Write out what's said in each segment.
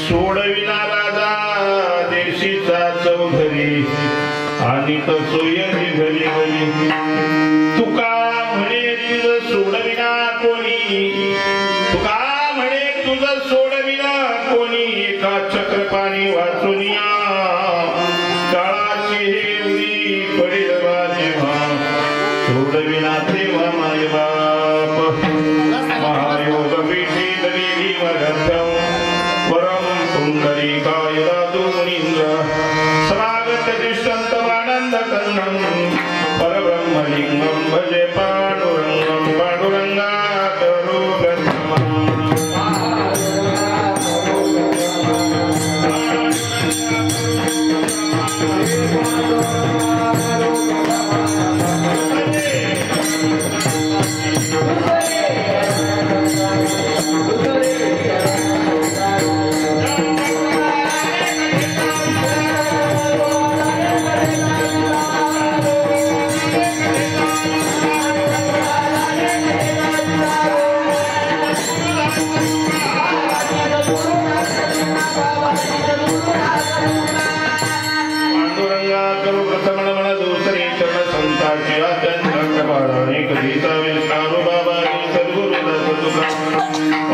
सोडविना राजा देशीचा चौधरी आणि तो सोयरी घरी घरी तुका म्हणे तुझ सोडविना कोणी, तुका म्हणे तुझ सोडविना कोणी, एका चक्रपाणी वाचुनिया काळाची हे उडी पडेल जेव्हा, सोडविना तेव्हा माय बाप महायोग पीठी देवी मगधम परम पुंडरीकाय दातु मुनींद्र समागत तिष्ठन्तमानंद कन्नम परब्रह्मलिंगम भजे पांडुरंगम पांडुरंगाकरो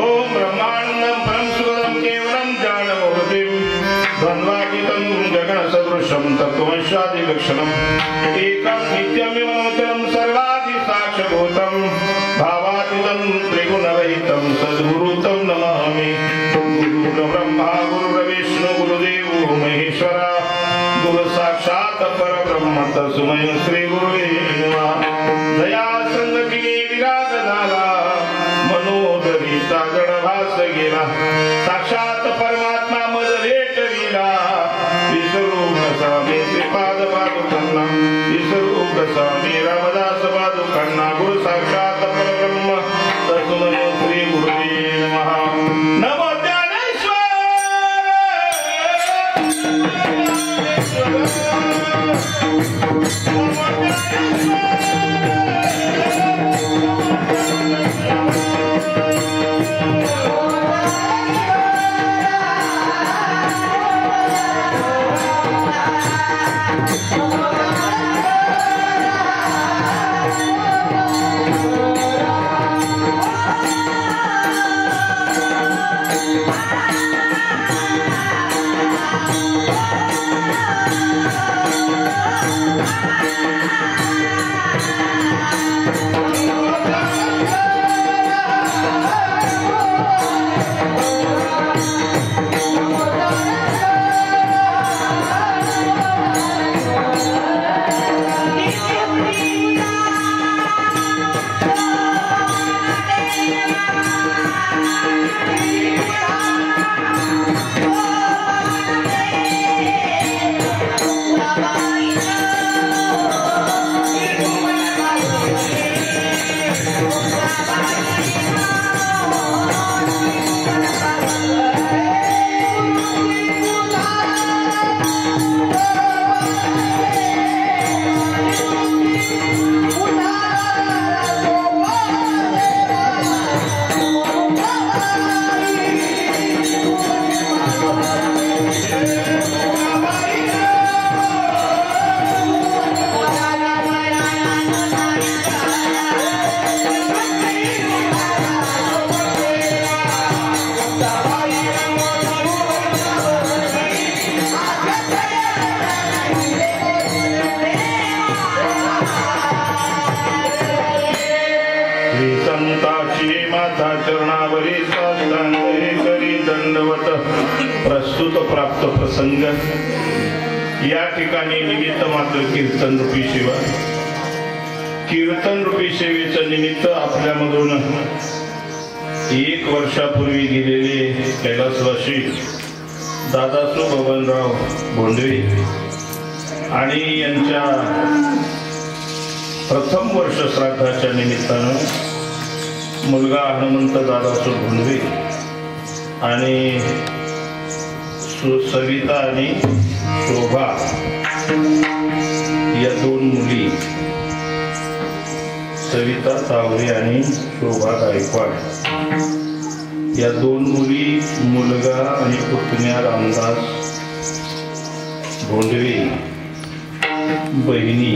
ओम ब्रह्मांडं परम सुगम केवलं ज्ञानमूर्तिं द्वन्द्वातीतं जगन सदृशं तत्त्वमस्यादि लक्षणम् एकं नित्यमिमोचनं सर्वादि साक्षभूतं भावातीतं त्रिगुणरहितं सद्गुरुतं नमामि। गुरु ब्रह्मा गुरु विष्णु गुरुदेवो महेश्वरा गुरु साक्षात् परब्रह्म तस्मै श्री गुरुवे नमः। दया संगतीने विराग झाला मनोदरी सागड भास गेला, साक्षात परमात्मा मज भेटविला। विसरू कसा मी श्रीपाद पादुकांना, विसरू कसा मी रामदास पादुकांना। गुरु साक्षात परब्रह्म तस्मै श्री गुरुवे नमः। नमो ज्ञानेश्वर प्रस्तुत प्राप्त प्रसंग या ठिकाणी निमित्त मात्र कीर्तन रूपी सेवा। कीर्तन रूपी सेवेचं निमित्त आपल्यामधून 1 वर्षापूर्वी गेलेले कैलासवासी दादासू बबनराव भोंडवे आणि यांच्या प्रथम वर्ष श्राद्धाच्या निमित्तानं मुलगा हनुमंत दादासू भोंडवे आणि सविता आणि शोभा या 2 मुली, सविता तावरे आणि शोभा गायकवाड या 2 मुली, मुलगा आणि पुतण्या रामदास भोंडवे, बहिणी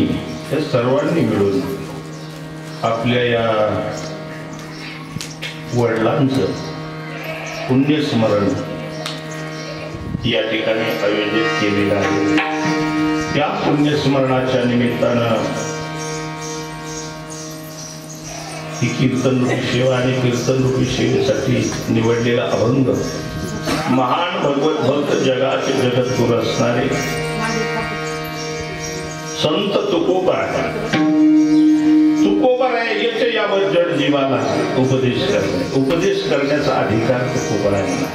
हे सर्वांनी मिळून आपल्या या वडिलांचं पुण्यस्मरण या ठिकाणी आयोजित केलेलं आहे. त्या पुण्यस्मरणाच्या निमित्तानं ही कीर्तनरूपी सेवा आणि कीर्तनरूपी सेवेसाठी निवडलेला अभंग महान भगवत भक्त जगाचे जगद्गुरू असणारे संत तुकोबारायाचे यावर जड जीवाला उपदेश करण्याचा अधिकार तुकोबारायांना.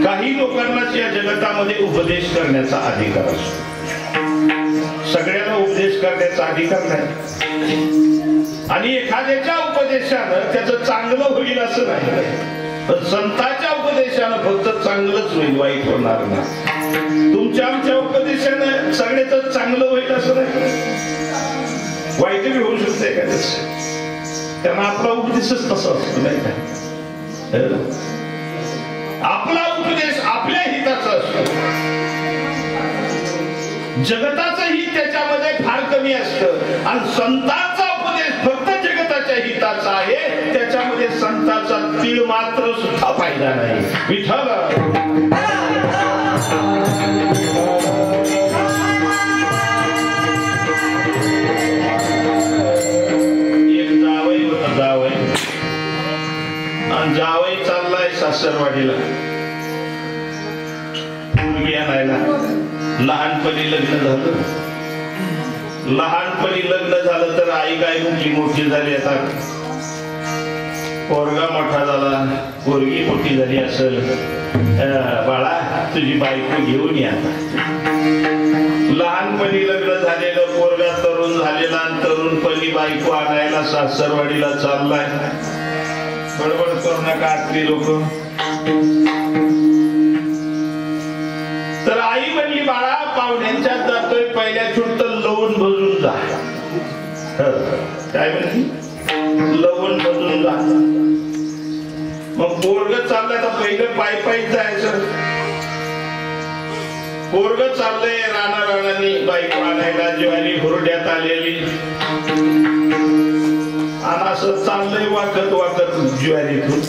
काही लोकांनाच या जगतामध्ये उपदेश करण्याचा अधिकार असतो, सगळ्यांना उपदेश करण्याचा अधिकार नाही. आणि एखाद्याच्या उपदेशानं त्याचं चांगलं होईल असं नाही, पण संतांच्या उपदेशानं फक्त चांगलंच होईल, वाईट होणार नाही. तुमच्या आमच्या उपदेशानं सगळ्याच चांगलं होईल असं नाही, वाईट बी होऊ शकते एखाद्याच. त्यांना आपला उपदेशच तसा असतो नाही का. आपला उपदेश आपल्या हिताचा असतो, जगताचं हित त्याच्यामध्ये फार कमी असतं. आणि संतांचा उपदेश फक्त जगताच्या हिताचा आहे, त्याच्यामध्ये संतांचा तीळ मात्र सुद्धा फायदा नाही. विठ्ठल एक जावई होता, जावई चाललाय सासरवाडीला मुलगी आणायला. लहानपणी लग्न झालं तर आई काय मोठी झाली, आता पोरगा मोठा झाला, पोरगी मोठी झाली असेल, बाळा तुझी बायको घेऊन या. लहानपणी लग्न झालेलं पोरगा तरुण झालेला आणि तरुणपणी बायको आणायला सासरवाडीला चाललाय. बडबड करू नका आतली लोक. तर आई म्हणली बाळा पाहुण्यांच्यात जातोय, पहिल्या छुट्ट लवून भजून जा. काय म्हणली, लवून भजून जा. मग पोरग चाललंय तर पहिलं पायी पायी जायचं. पोरग चाललंय रानाराणांनी बाईक आणायला, ज्वारी हुरड्यात आलेली, आणि असं चाललंय वाकत वाकत ज्वारीतून.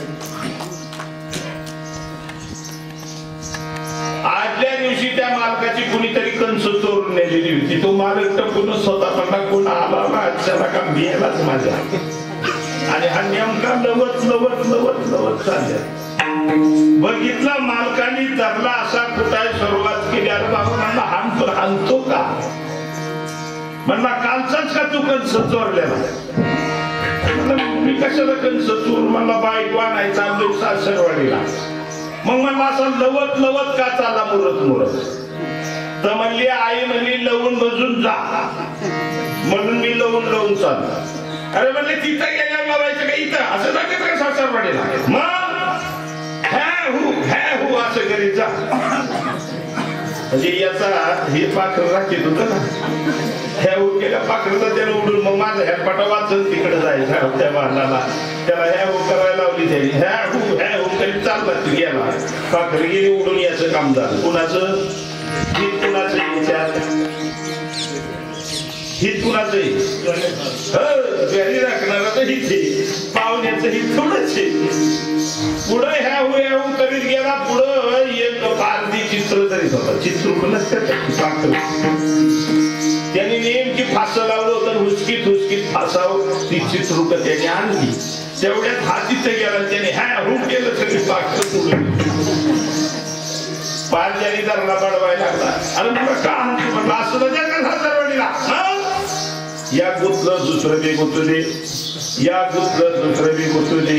आदल्या दिवशी त्या मालकाची कुणीतरी कणस चोरून नेलेली होती. तो मालक टपून स्वतः म्हणला कोण आला ना त्याला का भियालाच माझ्या. आणि हा नेमका लवत लवत लवत लवत चालल्या. बघितला मालकाने धरला असा कुठाय सुरुवात केली. अरे बाबा म्हणला हाणतो का, म्हणला कालचाच का तू कंस चोरलेला. मी कशाला कंस चोर, म्हणला बाईक आणायला चाललोय सासरवाडीला. मग म्हणला असं लवत लवत का चालला मुरत मुरत. तर म्हणली आई म्हणली लवून बजून जा, म्हणून मी लवून लवून चाललो. अरे म्हणले तिथं गेल्यावर लावायचं का इथं असं जाते का सासरवाडीला. मग हॅ असं करीत जा. म्हणजे याचा हे पाखर राखीत होत ना, ह्या केल्या पाखरला त्याला उडून मग माझं ह्या पटा वाचून तिकडे जायचं त्या बांधाला. त्याला ह्या करायला लावली त्याने, ह्या करीत चालला ती गेला. पाखर गेली उडून याचं काम झालं. कुणाचं हित, कुणाचं विचार हित, कुणाचं घरी राखणाराचं हित, पाहुण्याचं हित थोडंच. पुढं ह्या करीत गेला. पुढं एक पारधी चित्र तरी होता, चित्रकूनच पाखर. त्यांनी नेमकी फास लावलं होतं, हुसकीत हुसकीत फासाव ती चित्रुक त्याने आणली. तेवढ्यात हा तिथे गेला, त्याने ह्या केलं सगळी पाखर सोडून. पारजानी धरला पडवायला लागला. अरे मला का म्हणलं असं का सासरवाडीला. या गुतलं दुसरं बी गुतू दे, या गुतलं दुसरं बी गुतू दे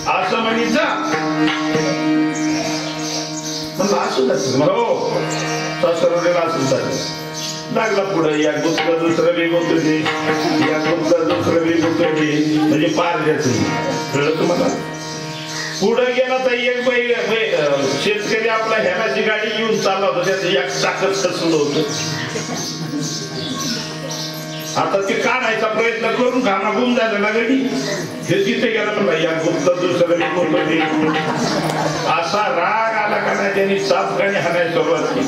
असं म्हणीचा. म्हणलं असं हो सासरवाडीला असं झालं. लागला पुढं या गुतलं दुसरं बी गुतू दे, या गुतलं दुसरं बी गुतू दे, म्हणजे पारजाचं. कळलं तुम्हाला. पुढे गेला तर एक शेतकरी आपला ह्याची गाडी घेऊन चालला होता, त्याचं एक चाकच खचलं होतं. आता ते काढायचा प्रयत्न करून घाणा गुम झाला ना गाडी. हे तिथे गेला तर या गुप्त दुसरं असा राग आला का नाही, त्यांनी साप गाणी हाणायला सुरुवात केली.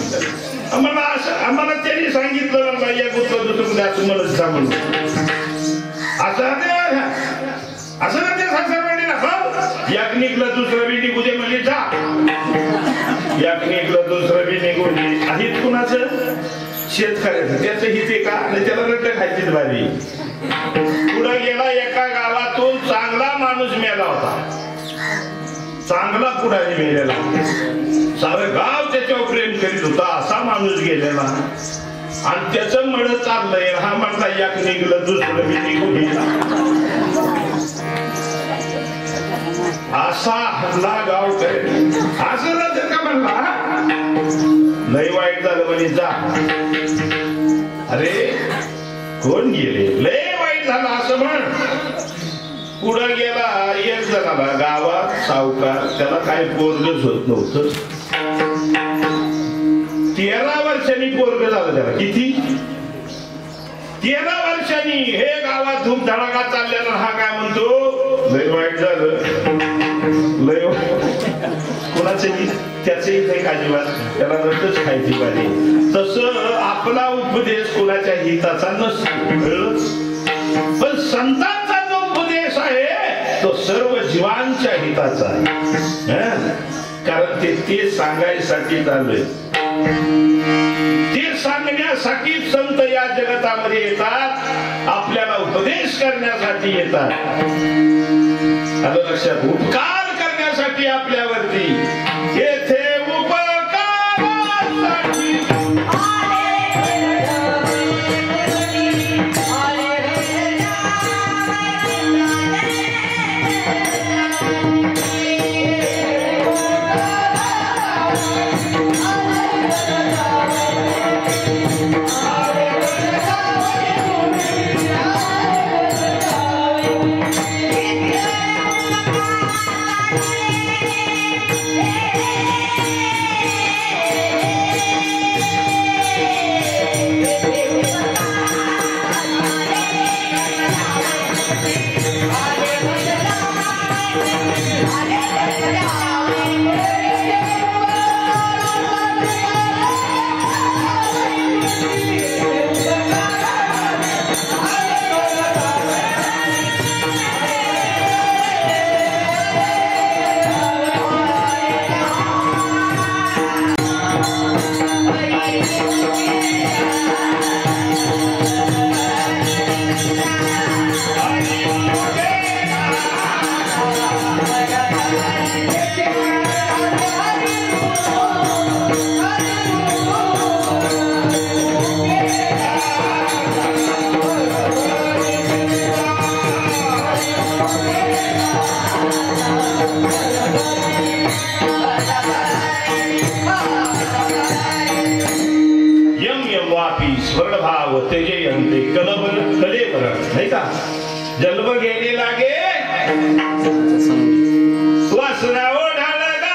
आम्हाला त्यांनी सांगितलं ना या गुतलं दुसरं असं म्हणत सांगून असं ना ते सासरवाडी ना याक निघलं दुसरं बी निघू दे म्हणजे जा याक निघलं दुसरं बी निघू दे आणि कुणाचं शेतकऱ्याचं त्याचं हिते का आणि त्याला रट्ट खायचीच बारी पुढे गेला एका गावातून चांगला माणूस मेला होता चांगला पुढारी मेलेला सारं गाव त्याच्यावर प्रेम करीत होता असा माणूस गेलेला आणि त्याचं मळ चाललंय हा म्हटला याक निघलं दुसरं बी निघू गेला असा हल्ला गाव करेल असं जर का म्हणला लय वाईट झालं म्हणे जा अरे कोण गेले लय वाईट झालं असं म्हण पुढं गेला एक जणाला गावात सावकार त्याला काही पोरगच होत नव्हतं 13 वर्षांनी पोरग झालं त्याला किती 13 वर्षांनी हे गावात धूमधडाका चाललेला हा काय म्हणतो लय वाईट झालं लय कुणाचंही त्याचंही काही अजिबात त्याला रटच खायची पाहिजे तसं आपला उपदेश कुणाच्या हिताचा नसतो पण संतांचा जो उपदेश आहे तो सर्व जीवांच्या हिताचा आहे कारण ते सांगायसाठी चालूय ते सांगण्यासाठी संत या जगतामध्ये येतात आपल्याला उपदेश करण्यासाठी येतात आलं लक्षात उपकार करण्यासाठी आपल्यावरती येथे जन्म घेणे लागे वासना ओढाळ गाई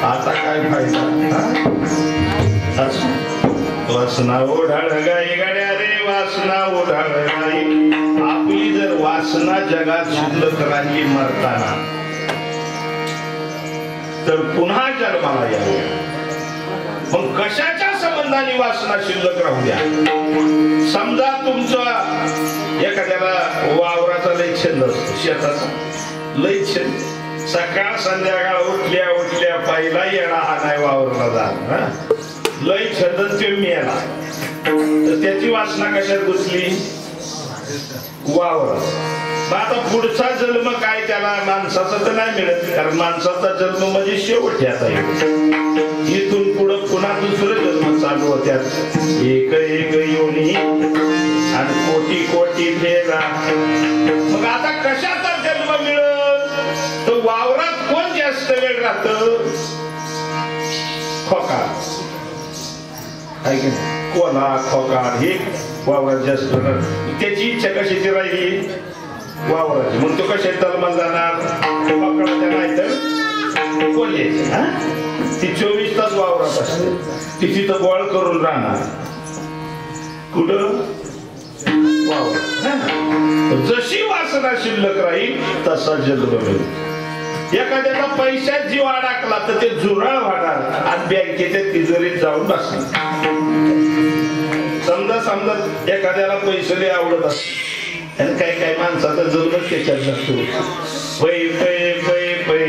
आता काय फायदा वासना ओढाळ गाई गाड्या रे वासना ओढाळ गाई आपली जर वासना जगात शिल्लक राहिली मरताना तर पुन्हा जन्माला यावं मग कशाच्या संबंधाने वासना शिल्लक राहू द्या. समजा तुमचा एखाद्याला वावराचा लय छंद असतो, शेताचा लय छंद, सकाळ संध्याकाळ उठल्या उठल्या पहिला येणा हा नाही वावरला जात, लय छंद ते मेला, तर त्याची वासना कशात घुसली? वावर. आता पुढचा जन्म काय त्याला माणसाचा तर नाही मिळत, कारण माणसाचा जन्म म्हणजे शेवट आता इथून पुढं पुन्हा दुसरं जन्म चालू होत्यात. एक एक योनी आणि कोटी कोटी फेरा. मग आता कशाचा जन्म मिळत? तर वावरात कोण जास्त वेळ राहत? खोका कोला खोका हे वावरात जास्त. त्याची इच्छा कशाची राहिली? वावराची. मग तो कशा जन्माला जाणार? खोकडाच्या नाही तर कोल्याची. ती 24 तास वावरात असते, ती तिथं गोळ करून राहणार. कुठं? वावरात. जशी वासना शिल्लक राहील तसा जन्म मिळेल. एखाद्याचा पैशात जीव अडकला तर ते जुराळ वाढणार आणि बँकेच्या तिजोरीत जाऊन बसणार. समजा एखाद्याला पैसे लय आवडत असते आणि काही माणसाचा जन्मच त्याच्यात जातो. पै पै पै पै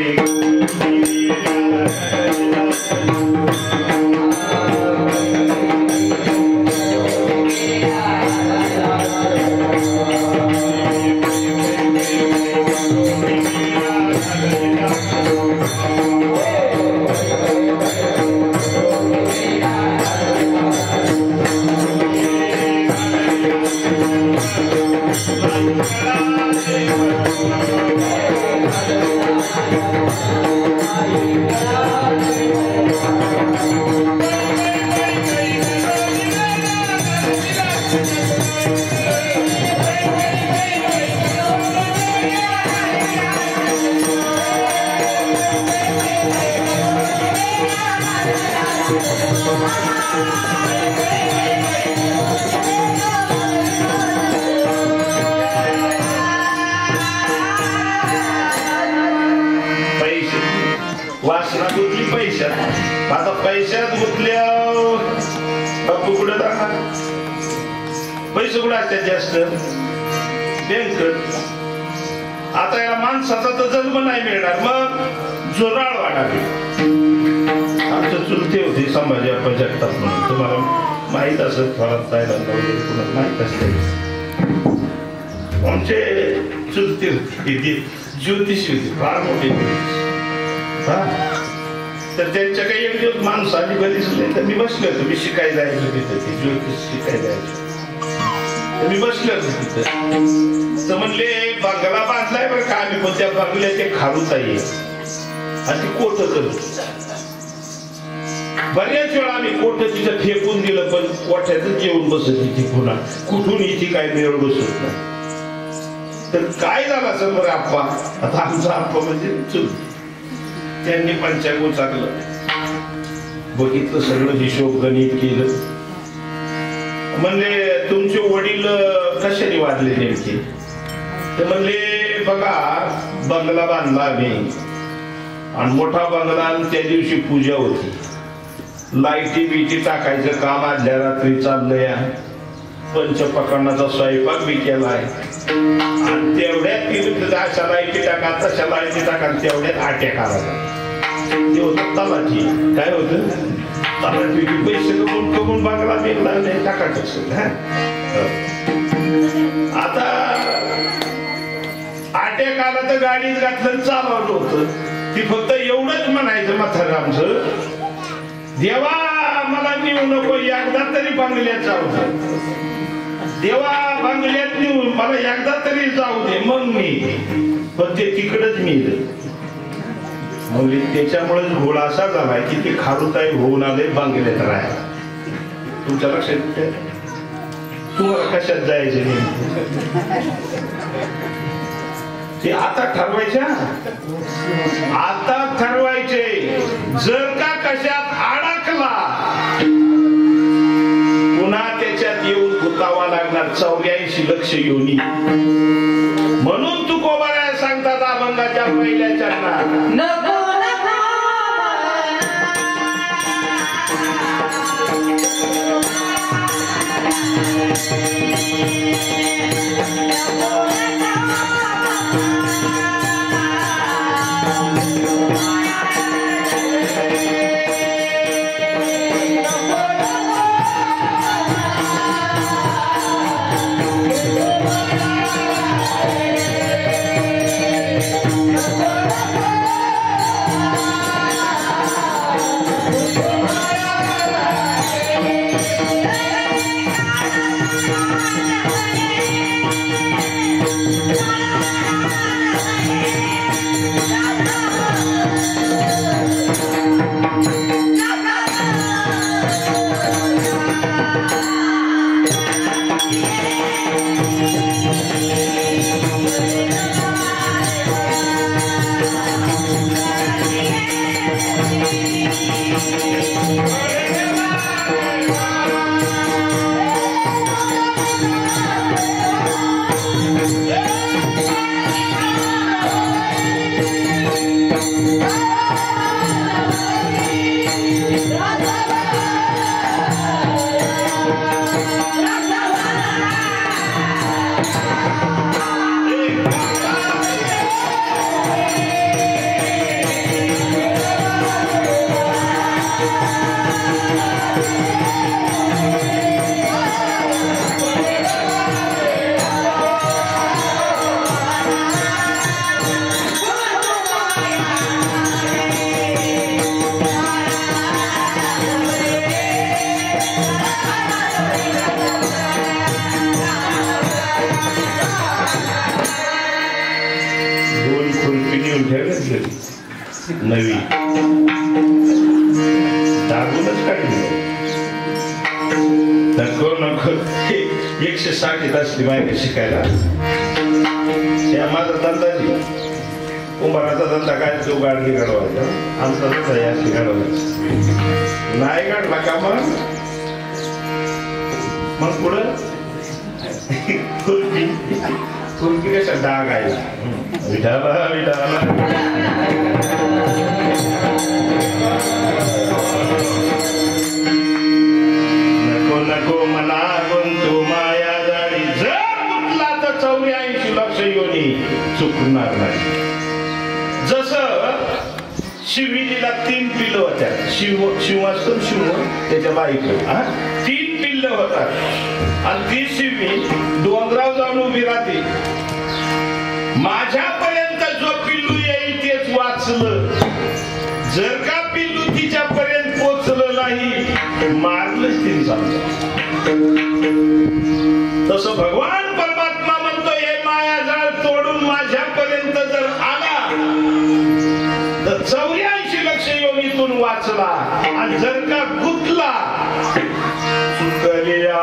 वासना गुंतली पैशात. आता पैशात गुंतल्या बापू कुठे जाणार? पैसे कुठे असतात जास्त? बँकेत. आता या माणसाचा तर जन्म नाही मिळणार, मग जोराळ वाढावी. आमचे चुलते होते संभाजीप्पा जगताप म्हणून, तुम्हाला माहित असत, फळात जायला कुणाला माहित असते. आमचे चुलते होते, ज्योतिषी होते, फार मोठे. तर त्यांच्या काही एक दिवस माणूस आली बरीच नाही, तर मी बसलो होतो. मी शिकायला जायचो तिथं, ती ज्योतिष शिकायला जायचो. तर मी बसलो होतो तिथं. तर म्हणले बंगला बांधलाय बरं का आम्ही, पण त्या बंगल्यात ते खारूता येईल आणि ती कोट करू. बऱ्याच वेळा आम्ही कोट तिथं फेकून दिलं, पण कोठ्यातच जेवून बसत ती पुन्हा कुठून इथे काय मिळव बसत नाही. तर काय झालं असं बरं आप्पा? आता आमचा आप्पा म्हणजे चुल. त्यांनी पंचांग चाकलं, बघितलं, सगळं हिशोब गणित केलं. म्हणले तुमचे वडील कशाने वाढले नेमके? ते म्हणले बघा, बंगला बांधला आम्ही आणि मोठा बंगला, आणि त्या दिवशी पूजा होती. लाईटी बिटी टाकायचं काम आदल्या रात्री चाललंय. पंचपकरणाचा स्वयंपाक बी केलाय आणि तेवढ्यात अशा लाईटी टाका तशा लाईटी टाका, तेवढ्यात आट्या काढायला. ते होत तलाठी. काय होत? तलाठी पैसे कमवून बंगला बिगला नाही टाकायचं. आता आट्या काला तर गाडीत घातलं चालवलं होतं. ती फक्त एवढंच म्हणायचं म्हातारं आमचं, देवा मला नेऊ नको, एकदा तरी बंगल्यात जाऊ दे. देवा बंगल्यात नेऊ मला एकदा तरी जाऊ दे, मग मी. पण ते तिकडच मी. मग त्याच्यामुळे घोळ असा झालाय की ते खारुताई होऊन आले बंगल्यात राहायला. तुमच्या लक्षात? तुम्हाला कशात जायचे नाही ते आता ठरवायच्या. आता ठरवायचे. जर का कशात अडकला पुन्हा त्याच्यात येऊन गुतावा लागणार 84 लक्ष योनी. म्हणून तुकोबाराया सांगतात अभंगाच्या पहिल्या चरणात, नवी दाबूनच काढली नको नको 160 येत असली माहिती शिकायला माझा धंदाची कुंभाराचा धंदा काय तो गाडली काढवायचा आमचा धंदा अशी काढवायचा नाही काढला का मग पुढं खुर्पी कशा डाग आहे विठाला विठाला नको नको मना गुंतू माया जाळी जर गुंतला तर 84 लक्ष योनी चुकणार नाही. जसं शिविलीला 3 पिल्लं होत्या शिव असतो शिव त्याच्या बाईकडे 3 पिल्लं होतात आणि ती शिवी डोंगराव जाऊन उभी राहते. माझ्यापर्यंत जो पिल्लू येईल तेच वाचलं जर का पिल्लू तिच्यापर्यंत पोचलं नाही मारलंच तिने सांगतो. तसं भगवान परमात्मा म्हणतो हे मायाजाळ तोडून माझ्यापर्यंत जर आला तर 84 लक्ष योनीतून वाचला आणि जर का गुंतला चुकल्या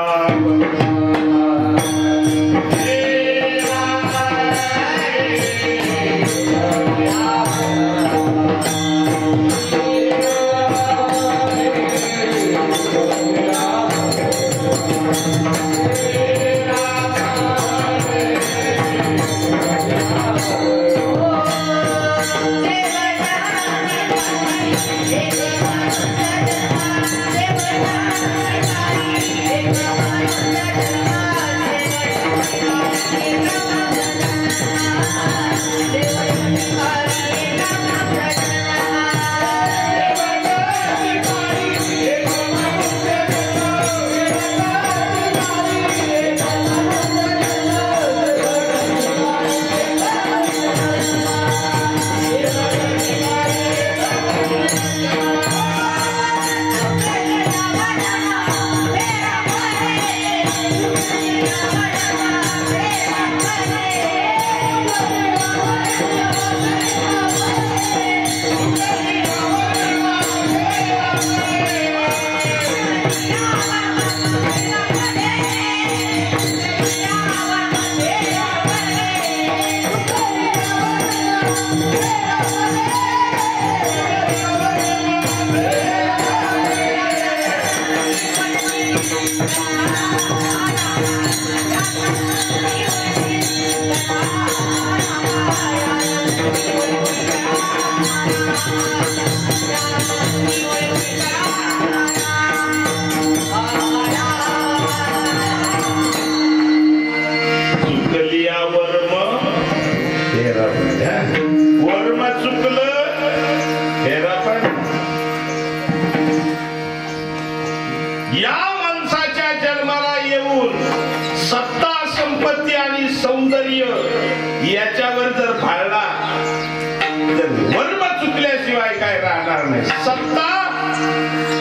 नाही. सत्ता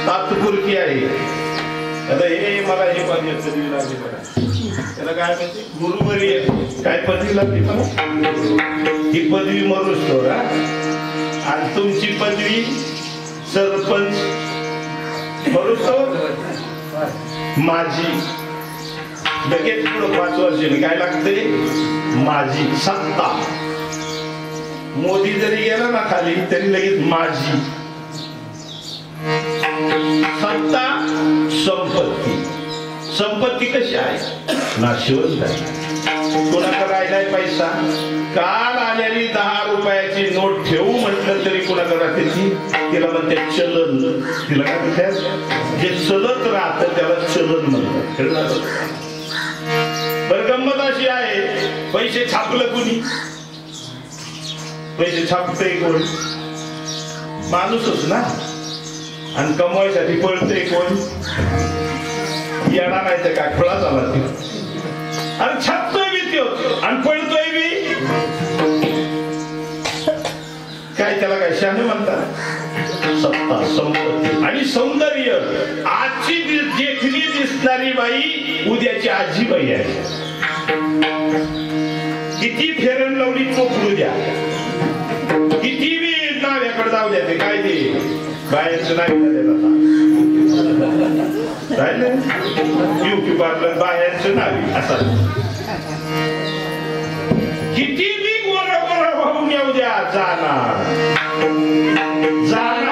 तात्पुरती आहे. आता हे मला हे पदवी कधी लागली बघा, त्याला काय म्हणते गुरुवरी काय पदवी लागली मला, ही पदवी मरूच तो. आणि तुमची पदवी सरपंच मरूच तो माझी. लगेच पुढं 5 वर्षांनी काय लागते माझी सत्ता. मोदी जरी गेला ना खाली तरी लगेच माझी सत्ता. संपत्ती, संपत्ती कशी आहे नाशिवंत आहे. कोणाचा राहिलाय पैसा, काल आलेली 10 रुपयाची नोट ठेवू म्हटलं तरी कोणाकडे राहते तिला म्हणते चलन. तिला काय म्हणतात जे चलत राहतं त्याला चलन म्हणतात. बरं गंमत अशी आहे, पैसे छापलं कुणी, पैसे छापतय कोण, माणूसच ना. आणि कमवायसाठी पळतय कोण, येणार नाही तर काय खुळा झाला ते. आणि छापतोय बी त्यो आणि पळतोय बी. काय त्याला काय शाने म्हणतात सत्ता, संपत्ती आणि सौंदर्य. आजची देखणी दिसणारी बाई उद्याची आजी बाई आहे. किती फेरन लावली चोपडू द्या, किती बी नाव्याकडे जाऊ द्या, ते काय ते बाहेरचं नाही युपी पार्लर बाहेरचं नावी असा. किती बी गोरा गोरा भाऊन येऊ द्या जाणार जाणार.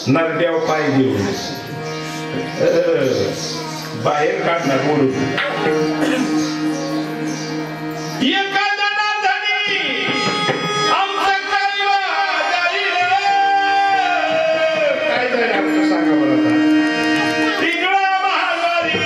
नरड्याव पाय देऊन बाहेर काढणार ओढून. काय झालं आमचं सांगा बरं. तिकडा महागारी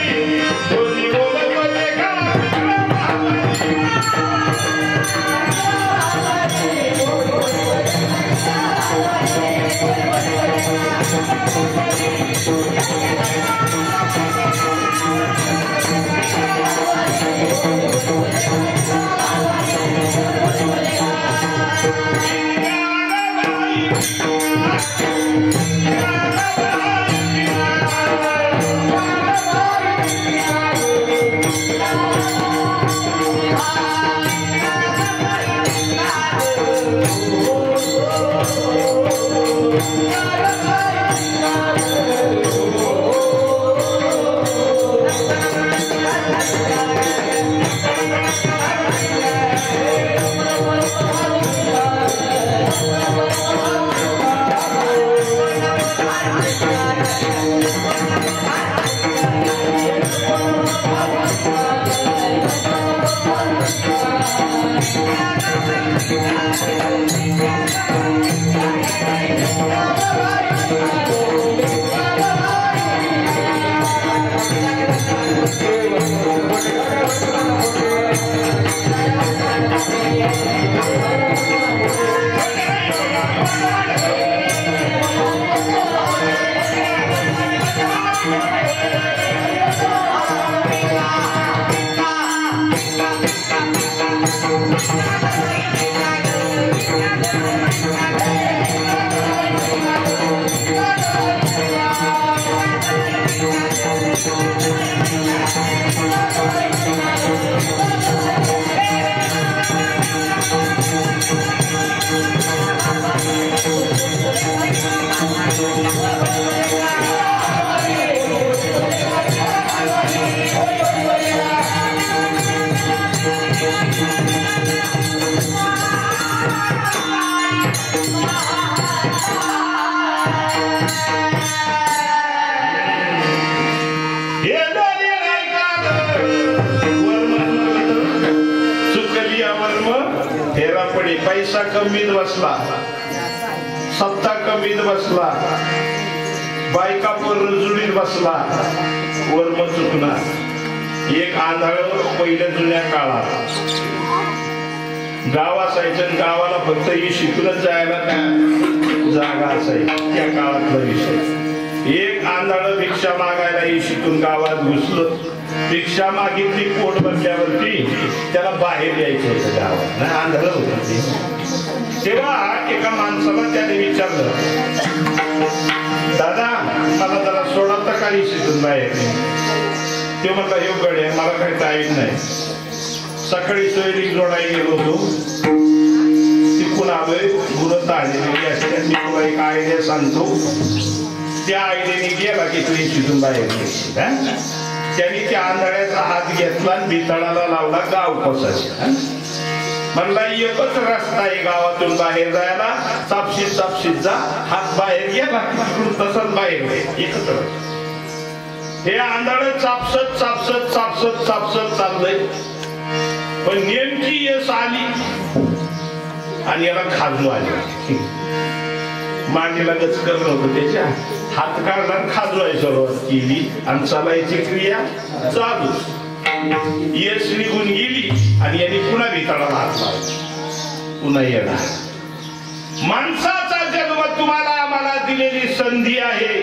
पैसा कमीत बसला, सत्ता कमीत बसला, बायका पर जुळीत बसला, वर्म चुकणार. एक आंधळ पहिल्या जुन्या काळात गाव असायचं, गावाला फक्त ही शिकूनच जायला जागा असायची त्या काळातला विषय. एक आंधळ भिक्षा मागायला ही शिकून गावात घुसलं, भिक्षा मागितली, पोट भरल्यावरती त्याला बाहेर यायचं होतं गावात, नाही आंधळ होत. तेव्हा एका माणसाला त्याने विचारलं, दादा मला जरा सोडा तर काही शिकून बाहेर. ते म्हटलं हे गड्या मला काही टाईम नाही, सकाळी सोयरी जोडायला गेलो होतो, तिकून आलोय, गुरं ताळलेली असते, मी तुला एक आयडिया सांगतो, त्या आयडियाने गेला की तुम्ही शिकून बाहेर. त्यांनी त्या आंधळ्याचा हात घेतला आणि बिताळाला लावला गाव कोसायचा. म्हणला एकच रस्ता आहे गावातून बाहेर जायला, चापशीत चापशीत जा. हात बाहेर गेला तसंच बाहेर एकच. हे आंधळ चापसत चापसत चापसत चापसत चाललंय, पण नेमकी यश आली आणि याला खाजू आली. मांडीला गचकर नव्हतं, त्याच्या हात काढला खाजवायला सुरुवात केली आणि चालायची क्रिया चालू. यश निघून गेली आणि यांनी पुन्हा भिताळाला हात लावला, पुन्हा येणार. माणसाचा जन्म तुम्हाला आम्हाला दिलेली संधी आहे,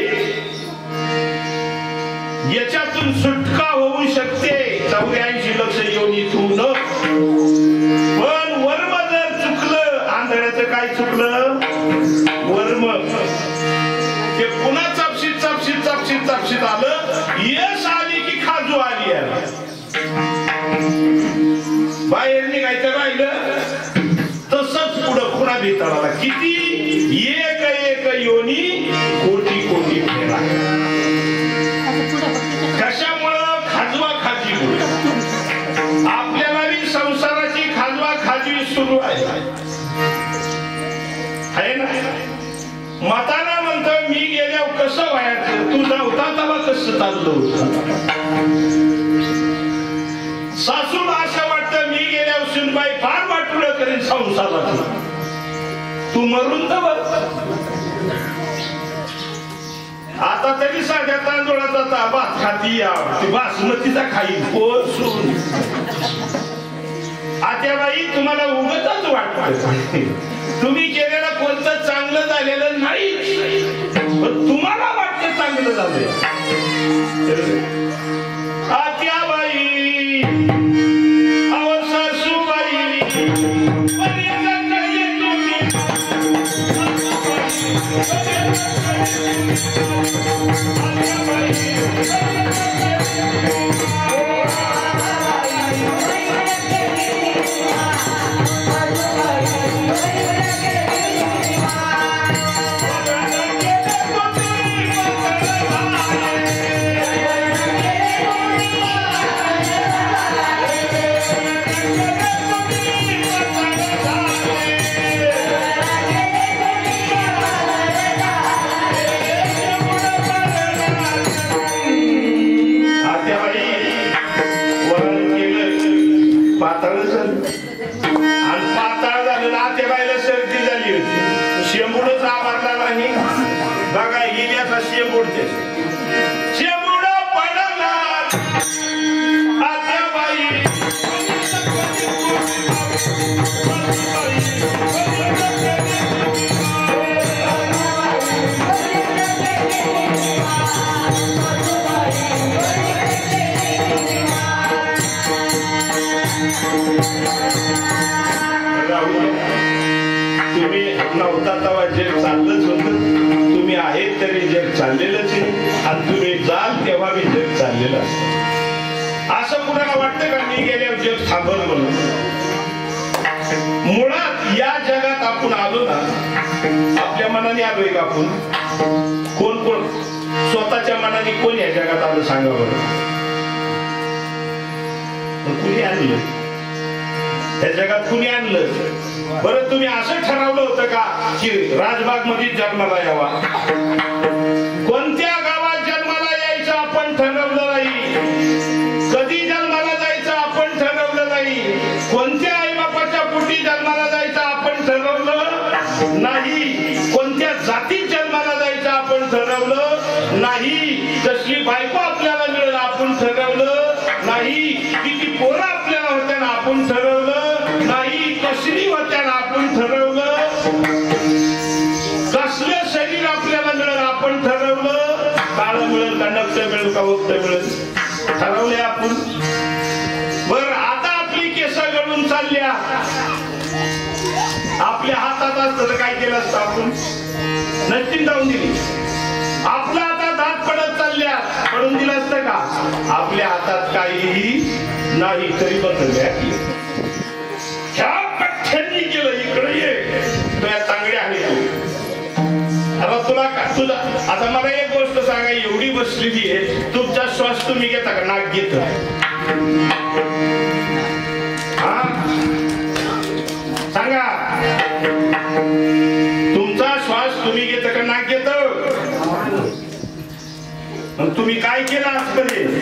याच्यातून सुटका होऊ शकते 84 लक्ष योनीतून. पण वर्म जर चुकलं, आंधळ्याचं काय चुकलं, वर्म, ते पुन्हा चापशीत चापशीत चापशीत चापशीत आलं, यश आली की खाजू आली. बाहेर निघायचं राहिलं, तसंच पुढं पुन्हा भिताळाला. किती एक एक योनी कोटी कोटी फेरा. कशामुळं, खाजवा खाजी. आपल्याला बी संसाराची खाजवा खाजी सुरू आहे ना. मताना म्हणतो मी गेल्यावर कसं व्हायचं, तू नव्हता तेव्हा कसं चाललं होतं. सासूला असं वाटतं मी गेल्यावर सुनबाई फार वाटलं करेन संसारात, तू मरून तर बघ. आता तरी साध्या तांदूळाचा भात खाती, बासमतीचा खाई पोसून. आत्याबाई तुम्हाला उगतच वाटत, तुम्ही केलेलं कोणतं चांगलं झालेलं नाही, पण तुम्हाला वाटतं चांगलं झालंय. आत्याबाई, अहो सासूबाई, मोडते शेमुडा पडला आत्याबाई तुम्ही नव्हता तेव्हा जग चाललंच होतं, तुम्ही आहेत तरी जग चाललेलंच आहे आणि तुम्ही जाल तेव्हा मी जग चाललेलं असतं. असं कुणाला वाटतं का मी गेल्यावर जग थांबल म्हणून? मुळात या जगात आपण आलो ना, आपल्या मनाने आलोय का आपण? कोण कोण स्वतःच्या मनाने कोण या जगात आलं सांगा बरं? कुणी आणलं या जगात? कुणी आणलं बरं? तुम्ही असं ठरवलं होतं का की राजबाग मध्ये जन्माला यावा? कोणत्या गावात जन्माला यायचं आपण ठरवलं नाही. कधी जन्माला जायचं आपण ठरवलं नाही. कोणत्या आई बापाच्या पोटी जन्माला जायचं आपण ठरवलं नाही. कोणत्या जातीत जन्माला जायचं आपण ठरवलं नाही. कसली बायको आपल्याला मिळेल आपण ठरवलं नाही. किती पोरं आपल्याला होत्या ना आपण ठरवलं नाही. कसली होत्या ना आपण ठरवलं. कसलं शरीर आपल्याला मिळेल आपण ठरवलं. काळं मिळेल का नक्त मिळेल का वक्त मिळेल ठरवले आपण. बर आता आपली केस गळून चालल्या. आपल्या हातात असतं तर काय केलं असतं आपण? नक्की जाऊन दिली. आपला आता दात पडत चालल्या, पडून दिलं असतं का? आपल्या हातात काहीही नाही तरी बदलल्या ह्या पठ्ठ्यांनी केलं. इकडे ये तुझ्या तांगड्या आहे तू. आता तुला तुझा आता मला एक गोष्ट सांगा, एवढी बसलेली आहे, तुमचा श्वास तुम्ही घेता का? नाक घेत हा सांगा, तुमचा श्वास तुम्ही घेता का नाक घेत? तुम्ही काय केलं आजपर्यंत?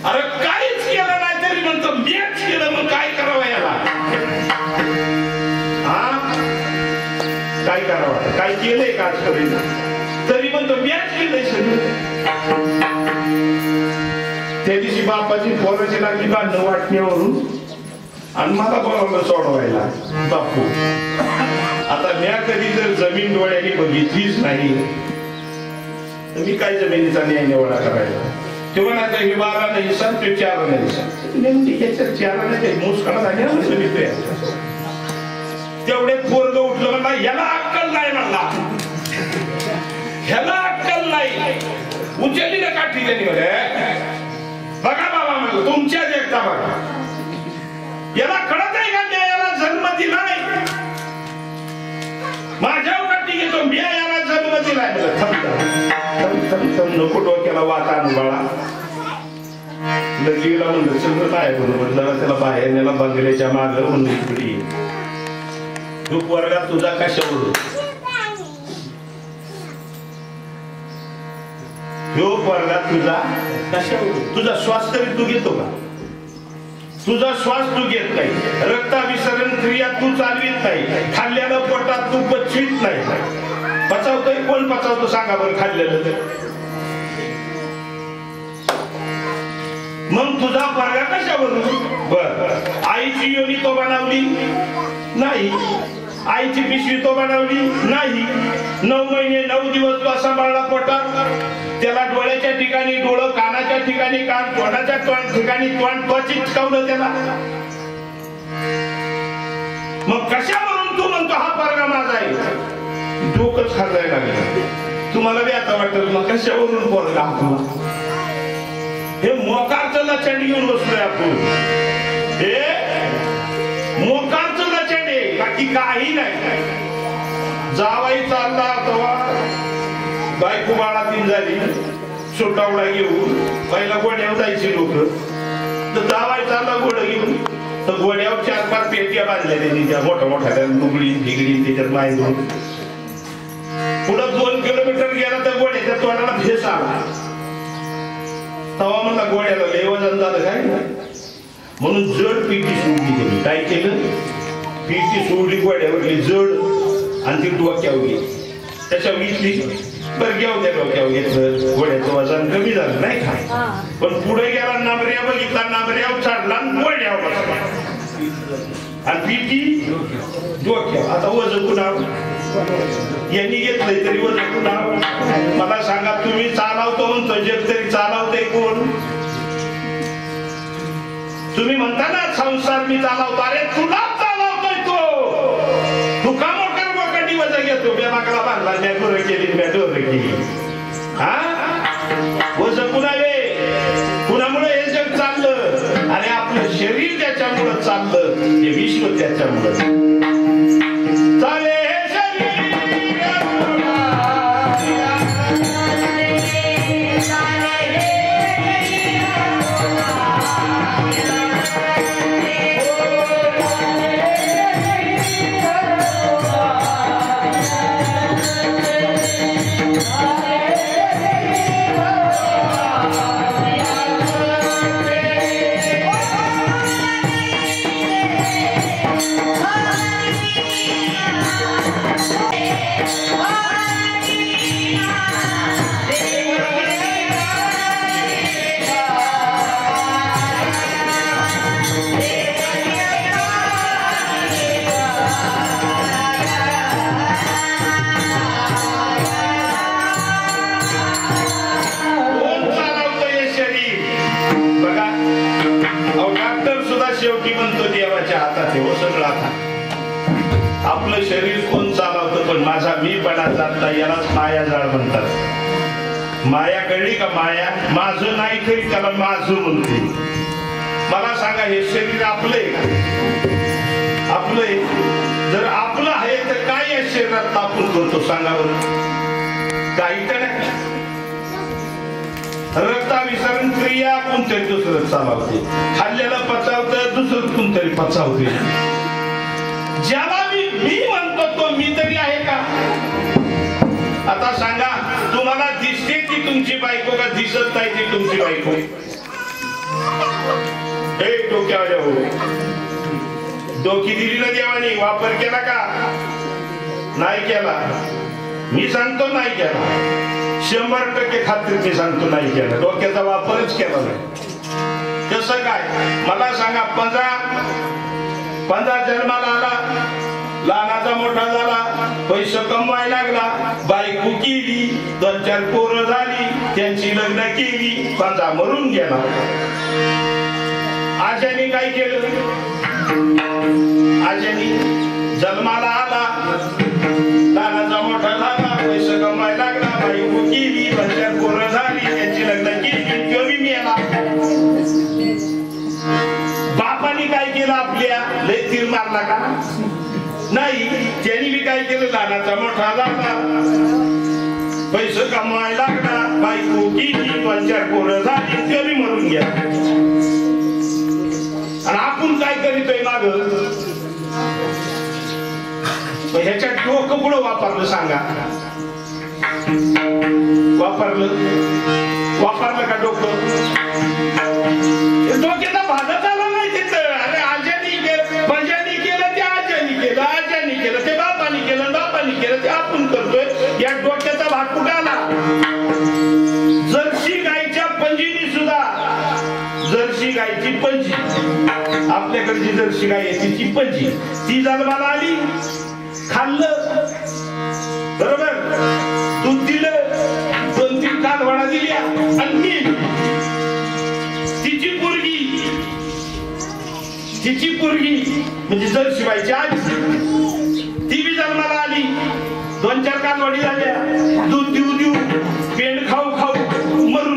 अरे काहीच केलं नाही तरी म्हणतो मीच केलं. मग काय करावं याला? हा काय करावं? काय केलंय का आजपर्यंत? तरी म्हणतो मीच केलंय सगळं. त्या दिवशी बापाची पोराची लागली भांडणं वाटण्यावरून आणि मला बोलावलं सोडवायला. बापू आता म्या कधी जर जमीन डोळ्याने बघितलीच नाही, मी काय जमिनीचा न्याय निवडा करायला? तेव्हा आता हे 12 नाही सांग, ते 4 नाही सांग. नेमकी याच्यात 4 नाही मुस्काळा झाल्या तेवढ्यात पोरग उठलं म्हणला ह्याला अक्कल नाही. म्हणला ह्याला अक्कल नाही. उचलली ना काठी त्यांनी म्हणे बघा बाबा म्हणलं तुमच्याच एकटा बघा. याला कळत आहे का न्यायाला जन्म दिलाय? माझ्या काठी घेतो मी याला जन्म दिलाय. नको डोक्याला वाटा बाळा. लगीला म्हणलं सगळं काय बरोबर जरा त्याला बाहेर नेला बंगल्याच्या माग म्हणून इकडे तू वर्गात तुझा कशावर ह्यो वर्गात तुझा कशावर? तुझा श्वास तरी तू घेतो का? तुझा श्वास तू घेत नाही. रक्ताभिसरण क्रिया तू चालवित नाही. खाल्ल्यानं पोटात तू पचवीत नाही. पचावतोय कोण पचावतो सांगा बरं खाल्लेलं तर? मग तुझा पर्गा कशावरून? बर आईची योनी तो बनवली नाही. आईची पिशवी तो बनवली नाही. 9 महिने 9 दिवस तो सांभाळला पोटात. त्याला डोळ्याच्या ठिकाणी डोळं, कानाच्या ठिकाणी कान, तोंडाच्या ठिकाणी तोंड, तो चिटकावलं त्याला. मग कशावरून तू म्हणतो हा पर्गा माझा आहे? डोकंच खाजायला लागलं. तुम्हाला बी आता वाटत मग कशावरून पोरगा आपला? हे मोकारचं लचंड घेऊन बसलोय आपण. हे मोकारचं लचंड आहे बाकी काही नाही. जावाई चालला तेव्हा बायको बाळातीन झाली सुटावडा घेऊन पहिला गोड्यावर जायची लोक. तर जावाई चालला घोडं घेऊन तर गोड्यावर 4-5 पेट्या बांधल्या त्यांनी त्या मोठ्या मोठ्या लुगडी ढिगडी त्याच्यात बांधून. पुढं 2 किलोमीटर गेला तर गोड्याच्या तोंडाला भेस आला. तेव्हा मला गोड्याला लय वजन झालं काय म्हणून जड पिटी सोडली त्यांनी. काय केलं? पिटी सोडली गोड्यावरली जड आणि ती डोक्यावर गेली. त्याच्यावर घेतली बरं घेऊ द्या डोक्यावर घेतलं घोड्याचं वजन कमी झालं नाही का पण पुढे गेला नांबऱ्या बघितला नांबऱ्यावर चढला घोड्यावर बसला आणि भीती डोक्यावर आता वजन कुणावर यांनी घेतलंय तरी वजन कुणावर मला सांगा तुम्ही चालवतो म्हणतो जग तरी चालवतंय कोण तुम्ही म्हणता ना संसार मी चालवतो अरे तुला चालवतोय तो तू का मोठ्या मोठ्या वजन घेतो बेमाकडा बांधला म्या डोरं केली म्या डोरं केली हा वजन कुणाले कुणामुळे हे जग चाललं आणि आपलं शरीर त्याच्यामुळं चाललं हे विश्व त्याच्यामुळं चाले हे शरीर आपलं शरीर कोण चालवतं पण माझा मीपणा चालता यालाच माया जाळ म्हणतात माया कळली का माया माझं नाही तरी त्याला माझं म्हणते मला सांगा हे शरीर आपलंय आपलंय जर आपलं आहे तर काय या शरीरात आपण करतो सांगा बरं काही तर नाही रक्ताभिसरण क्रिया कोणतरी दुसरं चालवते खाल्ल्याला पचावतं दुसरं कोणतरी पचावते ज्याला मी म्हणतो तो मी तरी आहे का आता सांगा तुम्हाला दिसते ती तुमची बायको का दिसत नाही ती तुमची बायको हे डोक्यावर हो डोकी दिली ना देवानी वापर केला का नाही केला मी सांगतो नाही केला 100% खात्री मी सांगतो नाही केला डोक्याचा वापरच केला नाही कसं काय मला सांगा 15 जन्माला आला लहानाचा मोठा झाला पैसे कमवायला लागला बायको केली 2-4 पोरं झाली त्यांची लग्न केली 15 मरून गेला आज्याने काय केलं आज्याने जन्माला आला लहानाचा मोठा झाला पैसे कमवायला लागला बायको केली 2-4 पोरं झाली त्यांची लग्न केली तो बी मेला बापाने काय केलं आपल्या लय तीर मारला का नाही त्यांनी बी काय केलं लहानाचा मोठा झाला पैसे कमवायला लागला बायको केली 2-4 पोरं झाली ते बी मरून गेला आणि आपण काय करीतोय माग ह्याच्या डोकं पुढं वापरलं सांगा वापरलं का डोकं डोक्याचा भाजत आला नाही तिथं अरे आज्यानी केलं पंजानी केलं ते आज्यानी केलं ते बापानी केलं ते आपण करतोय या डोक्याचा भाग कुठे आला जर्सी गायच्या पंजीनी सुद्धा जर्सी गायची पंजी आपल्याकडची जर्सी गाय आहे तिची पंजी ती जन्माला आली खाल्लं बरोबर दूध दिलं 2-3 कालवडा दिल्या आणि तिची पोरगी म्हणजे जर्सी गायची आजी ती बी जन्माला आली 2-4 कालवडी झाल्या दूध देऊ पेंड खाऊ मरून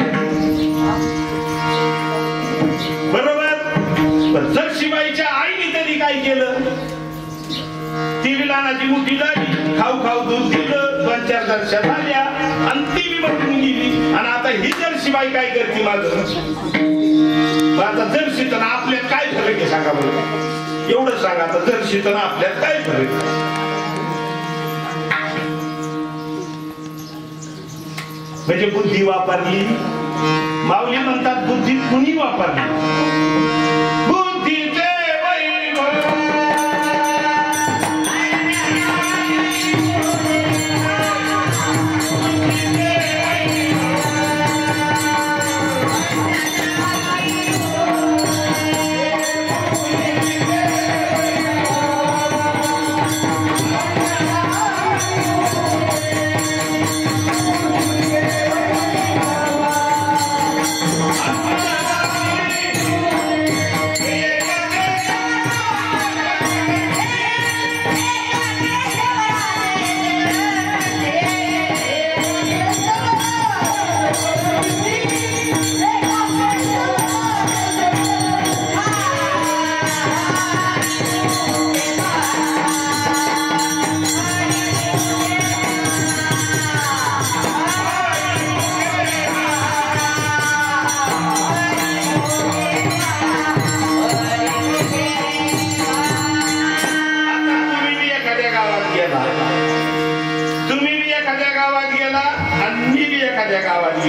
बरोबर जर्सीबाईच्या आईने तरी काय केलं ती बी लहानाची मोठी झाली खाऊ दूध दिलं 2-4 जर्श्या झाल्या आणि ती बी मरून गेली आणि आता ही जर्सीबाई काय करते माझं आता जर्सीत आणि आपल्यात काय फरक आहे सांगा बरं एवढं सांगा आता जर्सीत आणि आपल्यात काय फरक म्हणजे बुद्धी वापरली माऊली म्हणतात बुद्धी कुणी वापरली बुद्धीचे वैभव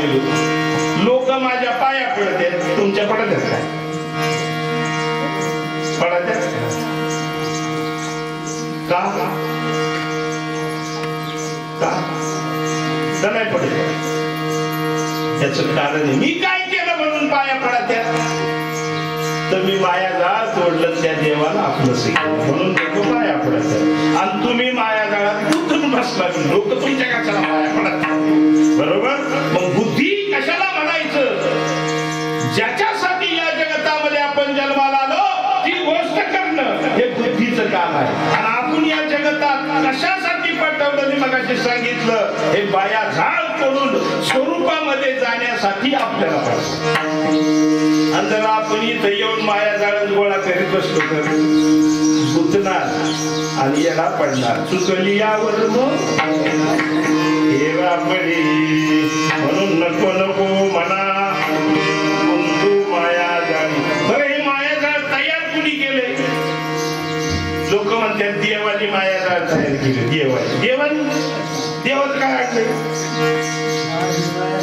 गेलो, लोक माझ्या पाया पडतात, तुमच्या पडतात काय? पडतात का? का नाही पडत? त्याचं कारण आहे, मी काय केलं म्हणून पाया पडतात? तर मी माया जाळ तोडलं त्या देवाला आपलं म्हणून लोक पाया पडतात. आणि तुम्ही माया जाळात गुंतून बसला, लोक तुमच्या कशाला पाया पडतात? बरोबर. मग बुद्धी कशाला म्हणायचं? ज्याच्यासाठी या जगतामध्ये आपण जन्माला आलो ती गोष्ट करणं हे बुद्धीचं काम आहे. आणि आपण या जगतात कशासाठी पाठवलं मी मगाशी सांगितलं, हे माया जाळ तोडून स्वरूपामध्ये जाण्यासाठी आपल्याला पाहिजे. आणि जर आपण इथं येऊन माया जाळच गोळा करीत बसलो तर गुंतणार आणि याला पडणार. चुकली यावर पडी म्हणून नको नको म्हणा गुंतू माया जाळी. बरं, हे माया जाळ तयार कुणी केले? लोक म्हणतात देवाची माया जाळ तयार केली. देवाच काय आणलंय?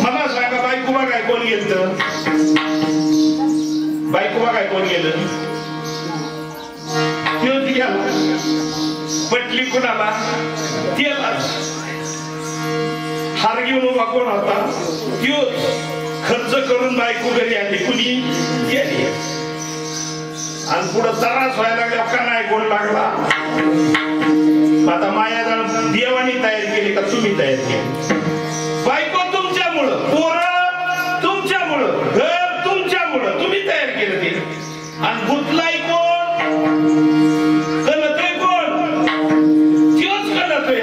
मला सांगा, बायकोबा काय कोण गेलं? बायकोबा काय कोण गेलं? त्योच गेला. पटली कुणाला? त्यालाच. हार घेऊन उभा कोण होता? त्योच. खर्च करून बायको घरी आली, कुणी? गेली. आणि पुढे त्रास व्हायला लागला का नाही कोण लागला? आता माया जाळ देवानी तयार केली का तुम्ही तयार केली? बायको तुमच्यामुळं, पोरं तुमच्यामुळं, घर तुमच्यामुळं तुम्ही तयार केलं ते. आणि गुंतलाय कोण? कळतोय कोण? त्योच कळतोय.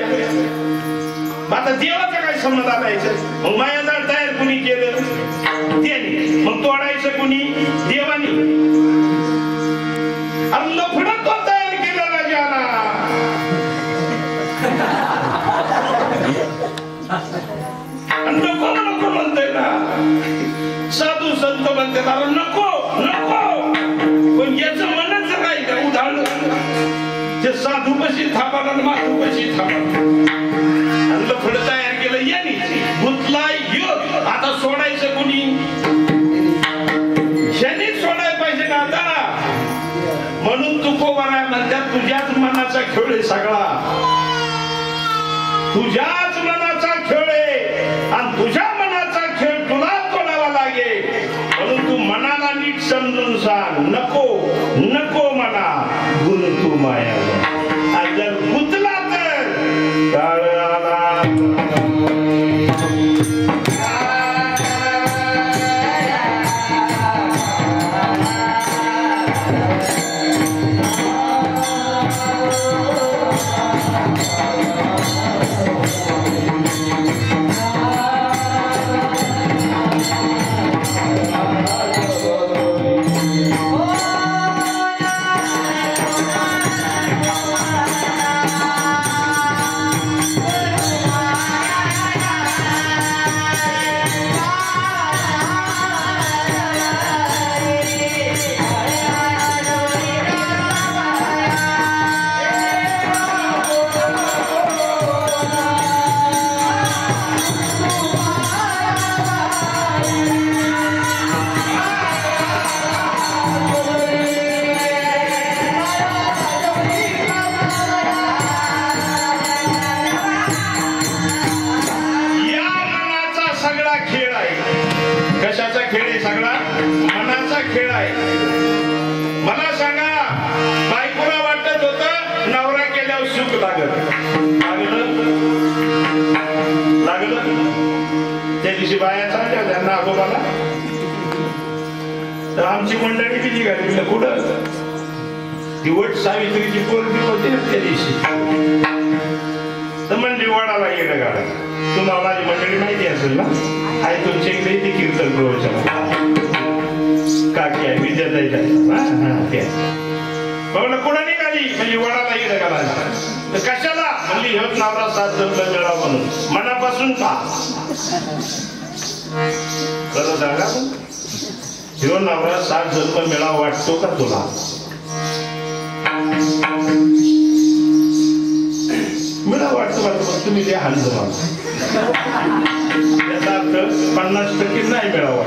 आता देवाचा काय संबंध आलायचं? मग माया जाळ तयार कुणी केलं? त्याने. मग तोडायचं कुणी? देवानी. आणि लफडं तो तयार केलं राजाला. नको नको म्हणतोय ना. साधू संत म्हणतात अरे नको नको, पण याचं मनच काय का उदाहरण? ते साधू कशी थांबा माधू कशी थांबा. आणि लफडं तयार केलं यांनी. गुंतलाय योग. आता सोडायचं कुणी? ह्यानेच सोडायला पाहिजे ना आता. म्हणून तुकोबारा म्हणतात तुझ्याच मनाचा खेळ आहे सगळा. तुझ्याच मनाचा खेळ आहे आणि तुझ्या मनाचा खेळ तुला तोडावा लागेल. म्हणून तू मनाला नीट समजून सांग, नको नको म्हणा गुंतू माया. आणि जर गुंतला तर बाया चालल्या त्यांना आगोबाला. तर आमची मंडळी किती घाली कुठं? ती वट सावित्रीची पोरगी होती ना त्या दिवशी. तर म्हणली वडाला येणं गाडा. तुम्हाला माझी मंडळी माहिती असेल ना? आहे तुमच्या इकडे ती कीर्तन प्रवचन काकी आहे विद्याताई म्हणलं कुठं निघाली? म्हणजे वडाला येणं गाडा. तर कशाला? म्हणली ह्योच नवरा साथ जमला मिळावा म्हणून. मनापासून का? खरं सांगा, ह्यो नवरा सात जन्म मिळावा वाटतो का तुला? मिळा वाटतो वाटतो. तुम्ही ते हाल जमा याचा अर्थ 50% नाही मिळावा.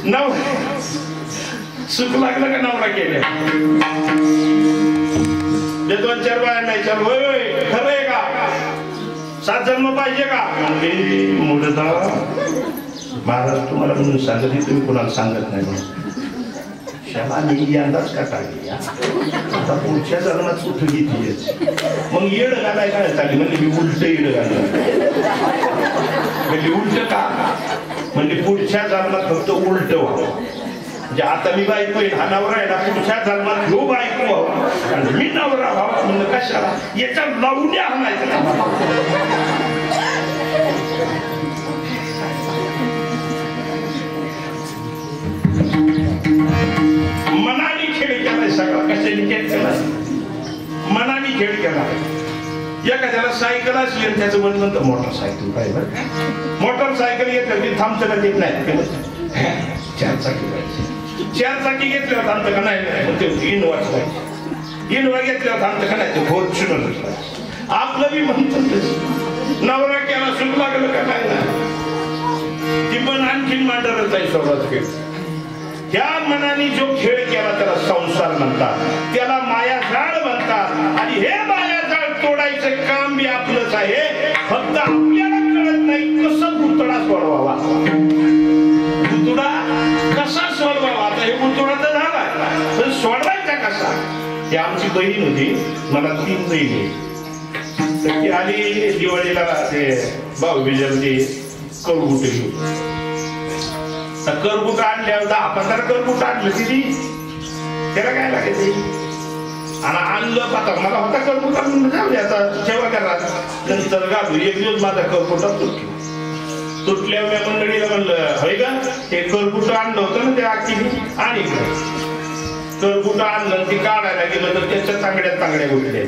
नव सुख लागलं का नवरा केले जे 2-4 बाया नाही चाल होय होय खरं आहे का 7 जन्म पाहिजे का मुलं महाराज तुम्हाला म्हणून सांगत तुम्ही कोणाला सांगत नाही म्हणून शाला मी यंदाच का टाकली आता पुढच्या जन्मात कुठं घेतली मग येड घालाय काय चालली म्हणजे मी उलट येड घालणार म्हणजे उलट का म्हणजे पुढच्या जन्मात फक्त उलट व्हावं म्हणजे आता मी बायको हा नवरा आहे ना पुढच्या जन्मात ह्यो बायको व्हावा आणि मी नवरा व्हावा म्हणलं कशाला याच्या लावण्या आणायचं मनाने खेळ केलाय सगळा कशाने खेळ केला मनाने खेळ केला एखाद्याला सायकल असली आणि त्याचं मन म्हणतं मोटरसायकल पाहिजे मोटरसायकल घेतलं ती थांबतं का देत नाही 4 चाकी पाहिजे 4 चाकी घेतल्यावर थांबतं का नाही इनोवाच पाहिजे इनोवा घेतल्यावर थांबतं का नाही ते फॉर्च्युनर आपलं बी म्हणतं नवरा केला सुख लागलं का नाही ती पण आणखीन मांडरच आहे स्वराज खेळ त्या मनाने जो खेळ केला त्याला संसार म्हणतात त्याला मायाजाळ म्हणतात आणि हे मायाजाळ तोडायचं काम बी आपलंच आहे फक्त आपल्याला कळत नाही कसं गुतडा सोडवावा गुतडा कसा सोडवावा आता हे गुतडा तर झाला पण सोडवायचा कसा ती आमची बहीण होती मला 3 बहिणी तर ती आली दिवाळीला ते भाऊबीजेला करगुट घेऊन करगुट आणल्या 10-15 करगुट आणलं तिथे त्याला काय लागायचं आणि आणलं पाहता मला होता करगुट आणून जाऊ दे आता सेवा करा नंतर घालू एक दिवस माझा करगुटा तुटल्या मंडळीला म्हणलं होय का ते करगुट आणलं होतं ना त्या आखीने आणि करगुट आणलं ते काढायला गेलं तर त्याच्या तांगड्या गुटल्या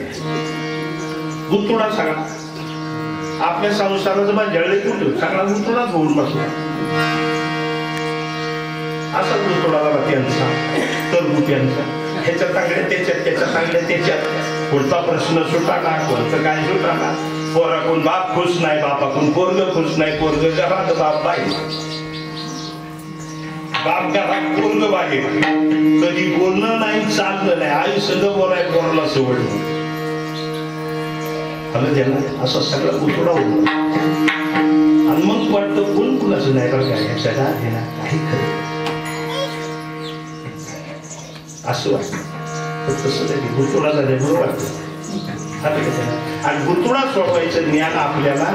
गुतुडा सगळा आपल्या संसाराचं बा जळले कुठं सगळा गुतुडाच होऊन बसला असा गुतुडा झाला त्यांचा करगुट्यांचा ह्याच्या तांगड्या त्याच्या तांगड्या त्याच्यात पुढचा प्रश्न सुटाना कोणतं काय सुटाना पोराकडून बाप खुश नाही बापाकडून पोरग खुश नाही पोरग घरात बाप बाहेर बाप घरात पोरग बाहेर कधी बोलणं नाही चाललं नाही आई सगळं बोलाय पोराला सवड त्यांना असं सगळं गुतुडा होत आणि मग वाटतं कोण कुणाचं नाही बरं काय सगळा हे ना काही खरं असं वाटतं तसं नाही गुतुडा झाल्यामुळे वाटतं आणि गुतुडा सोडवायचं ज्ञान आपल्याला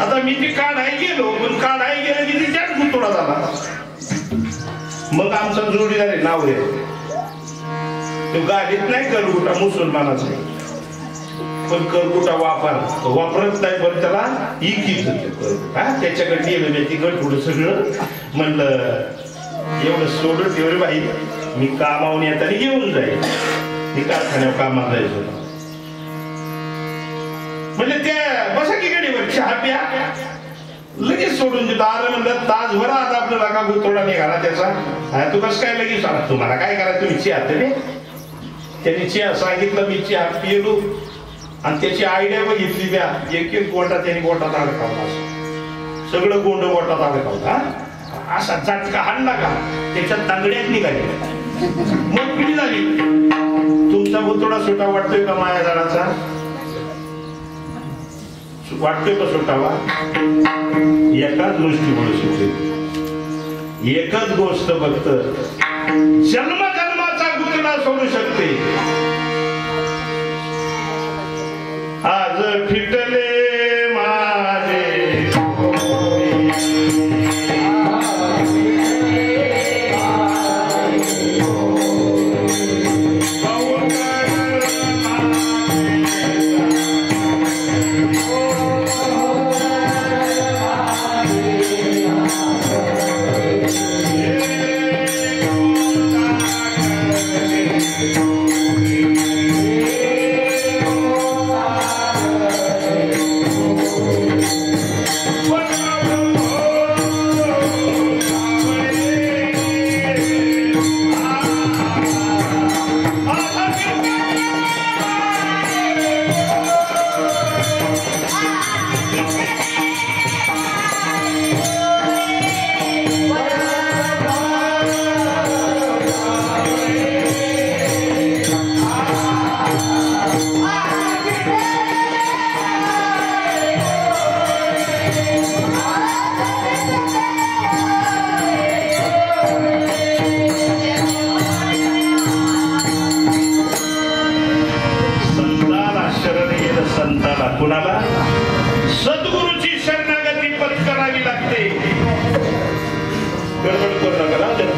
आता मी ते काढाय गेलो पण काढाय गेलं की त्यात गुतुडा झाला मग आमचा जोडीदार आहे नाव आहे तो गाडीत नाही करगुटा मुसलमानाचा पण करगुटा वापरत नाही पण त्याला इकीच त्याच्याकडे गेलं तिकड थोडं सगळं म्हणलं एवढं सोडून तेवढं बाई मी कामावून येताना घेऊन जाईल मी कारखान्यावर कामाला जायचो म्हणजे त्या बसा की गाडीवर चहा प्या लगेच सोडून देतो आलं म्हणलं तासभर आता आपल्याला का गुतोडा निघाला त्याचा तू कसं काय लगेच सांगा तुम्हाला काय करा तुम्ही चहा तरी त्यांनी चहा सांगितलं मी चहा पिलो आणि त्याची आयडिया बघितली त्या एक गोटा त्यांनी गोटात अडकावला सगळं गोंड गोटात अडकावला असा झटका हाणला का त्याच्यात तांगड्यात निघाली मोठी झाली तुमचा गुतोडा सुटा वाटतोय का मायाजाळाचा वाटतोय का सुटावा एकाच गोष्टीमुळे सुटेल एकच गोष्ट फक्त जन्मजन्माचा गुतडा सोडू शकते आज फिटले माझे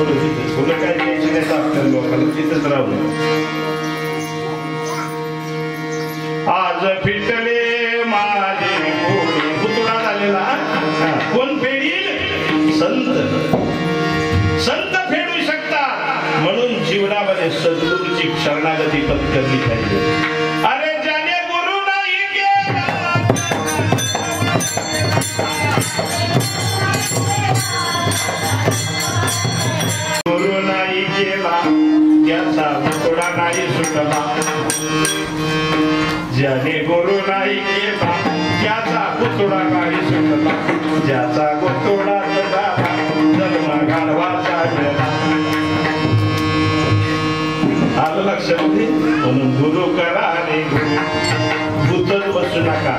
फुलं तिथं फुलं काय द्यायची नाही आपल्या लोकांना तिथंच राहून आज फिटले माझे कोणी पुतळा झालेला कोण फेडील संत संत फेडू शकतात म्हणून जीवनामध्ये सद्गुरूची शरणागती पत्करली पाहिजे अरे जाने गुरु नाही केला गुरु नाही केला त्याचा पुतळा नाही सुटला ज्याने गुरु नाही केला त्याचा पुतळा नाही सुटला ज्याचा पुतळा झाला जन्म गाढवाचा गेला आलं लक्षामध्ये म्हणून गुरु करा रे भूतच बसू नका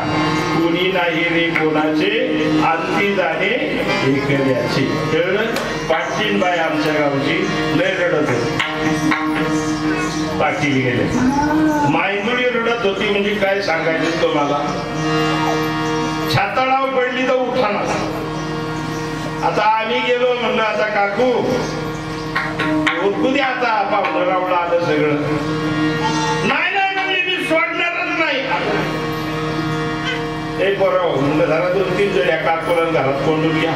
कुणी नाही रे कोणाचे अंती जाणे एकल्याचे कळलं पाटील बाई आमच्या गावची लय रडत होती पाटील गेले मायमुळी रडत होती म्हणजे काय सांगायचं तुम्हाला छाताडाव पडली तर उठाना आता आम्ही गेलो म्हणलं आता काकू उरकू दे आता पावलं रावलं आलं सगळं नाही नाही म्हणजे मी सोडणारच नाही एक बरोबर म्हणलं जरा 2-3 जण एका घरात कोंडून घ्या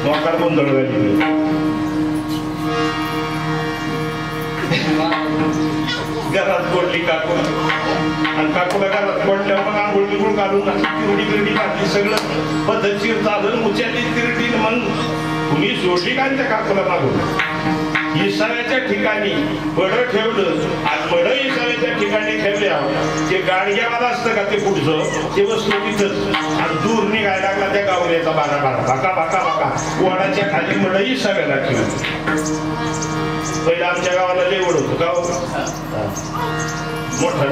मोकार गोंधळ घाली घरात कोंडली काकू आणि काकूला घरात कोंडल्यावर मग आंघोळ बिघोळ काढून तिरडी बिरडी काढली सगळं पद्धतशीर चालून उच्याली तिरडी मग तुम्ही सोडली का त्या काकूला मागून इसाव्याच्या ठिकाणी बड ठेवलं आणि बड इसाव्याच्या ठिकाणी ठेवल्या ते गाडग्यावाला असतं का ते पुढचं ते बसलो तिथंच आणि दूर निघायला लागला त्या गावऱ्याचा बारा भाका भाका भाका वडाच्या खाली बड इसाव्याला ठेवलं पहिलं आमच्या गावाला लेवड होतं गाव मोठा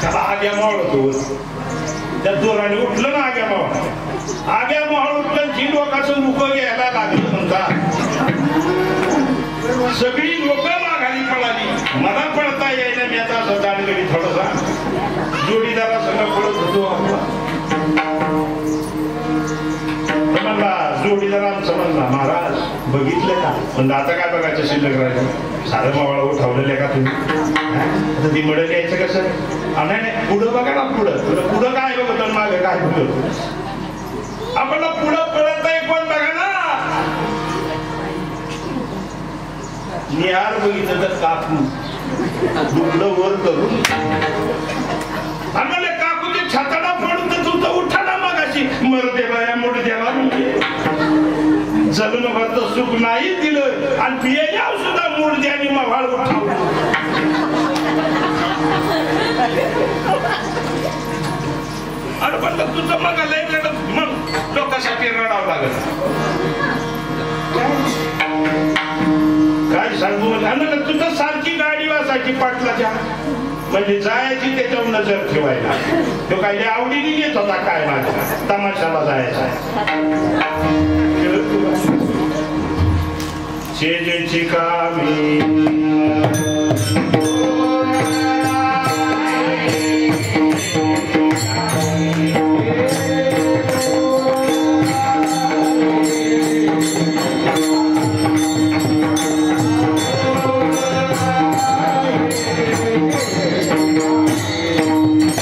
त्याला आग्या मावळ होतो त्या जोराने उठलं ना आग्या मावळ उठलं जी लोकांचं मुख घ्यायला लागलं म्हणता सगळी लोक माघारी पळाली मला पळता यायला मी आता असं दाडगडी थोडासा जोडीदारा सगळं पळत होतो जोडीदार आमचं म्हणला महाराज बघितलं का म्हणजे आता काय बघायचं शिल्लक राहिलं साधं मावळा उठवलेलं का तुम्ही आता ती मड घ्यायचं कसं नाही पुढं बघा ना पुढं पुढं काय बघत मागे काय बघत आपल्याला पुढं पळत नाही कोण बघा ना निहार बघितलं तर काकू दुबडं वर करून आम्हाला काकूची छाताडा पडून तर तुझं उठा ना मग अशी मर देवा या मोठ देवा जन्मभरचं सुख नाही दिलं आणि पियाच्या सुद्धा मूळ द्यानी मवाळ उठाव अरे पण तुझं मग लय रडत मग लोकांसाठी रडावं लागत काय सांगू म्हणजे तुझं सारखी गाडी वाजायची पाटलाच्या म्हणजे जायची त्याच्यावर नजर ठेवायला तो काही आवडीने येत होता काय माझ्या तमाशाला जायचा शेजेची कामी Oh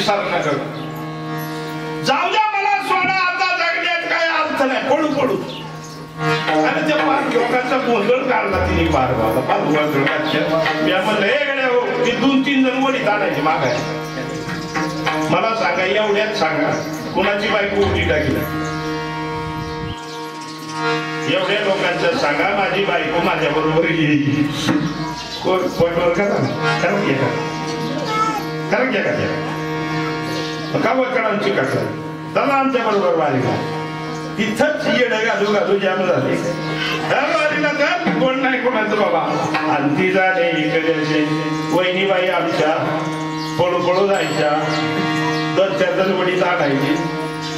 विसर नका जाऊ द्या मला सोडा आता जगण्यात काय अर्थ नाही पडू पडू आणि त्या पाच लोकांचा गोंधळ काढला तिने पार बाबा पाच गोंधळ या म्हणलं हे गड्या हो ती 2-3 जण वडीत आणायची मागाय मला सांगा एवढ्यात सांगा कुणाची बायको उडी टाकली एवढ्या लोकांचं सांगा माझी बायको माझ्या बरोबर येईल कोणवर करा खरं घ्या खरं घ्या का वकडांची कसा चला आमच्या बरोबर बालिका तिथंच येड घालू घालू जाम झाले कोण नाही कोणाचं बाबा आणि ती झाले इकडे वहिनीबाई आमच्या पळू पळू जायच्या 2-4 जण वडीत आणायची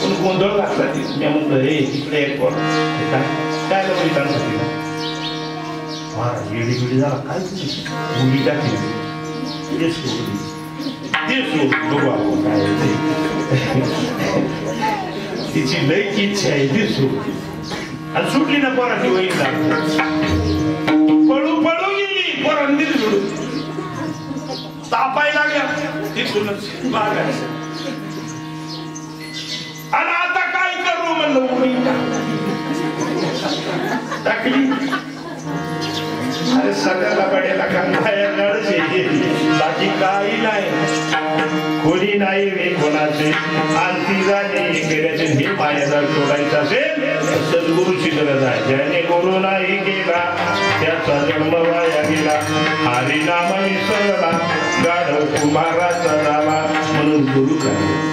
पण गोंधळ घातला ती मी म्हणलं हे इकडे एक कोण काय वडीत आणतात येडी बिडी झाला काय उडी टाकली ते सोडली ते सोडू आपण काय तिची लईची इच्छा आहे ती सोडली आणि सुटली ना पोराची वहीन पळू पळू गेली पोरांनी सोडून तापाय लागल्या तिथूनच मागायचं आणि आता काय करू म्हणलं उडी टाकली अरे सगळ्याला बड्याला बाकी काही नाही कोणी नाही रे कोणाचे आणखी जाणे केल्याचे हे मायाला सोडायचं असेल सद्गुरूची गरज आहे ज्याने गुरु नाही केला त्याचा जन्म वाया गेला हरिनाम विसरला गाढव कुमाराचा झाला म्हणून गुरु करा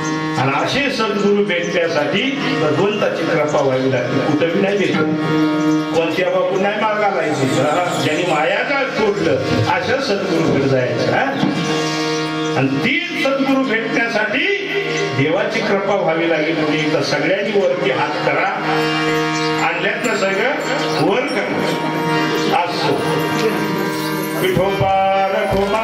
आणि असे सद्गुरू भेटण्यासाठी भगवंताची कृपा व्हावी लागते कुठंही नाही भेटत कोणत्या बाबू नाही मागायला ज्यांनी मायाचा सोडलं अशा सद्गुरूकडे जायचं आणि ती सद्गुरू भेटण्यासाठी देवाची कृपा व्हावी लागेल म्हणजे एकदा सगळ्यांनी वरती हात करा आणल्यात ना सगळं वर करा असो विठोबा रखोबा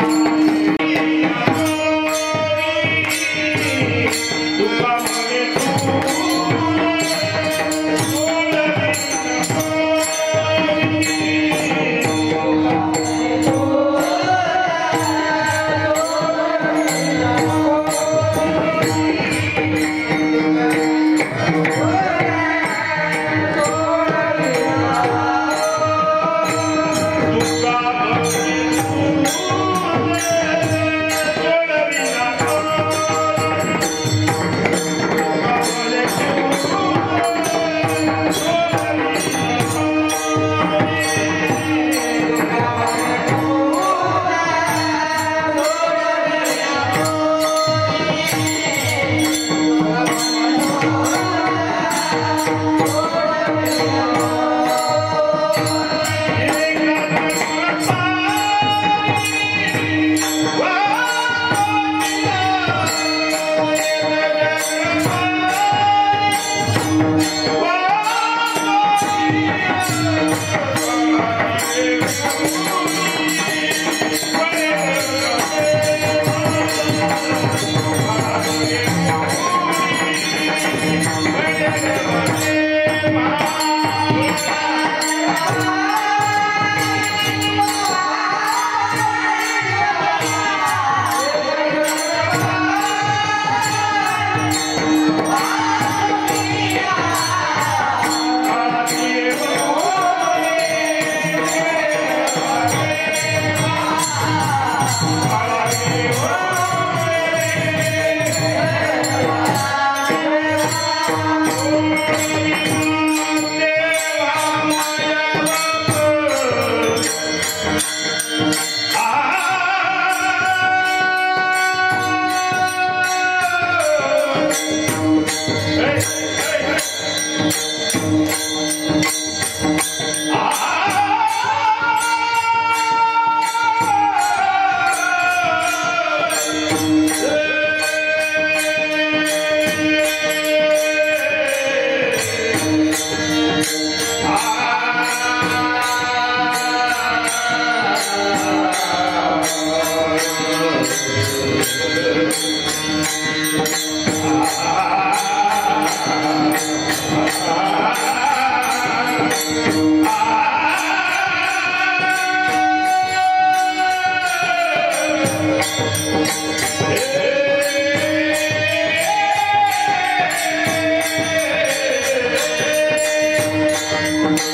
Oh,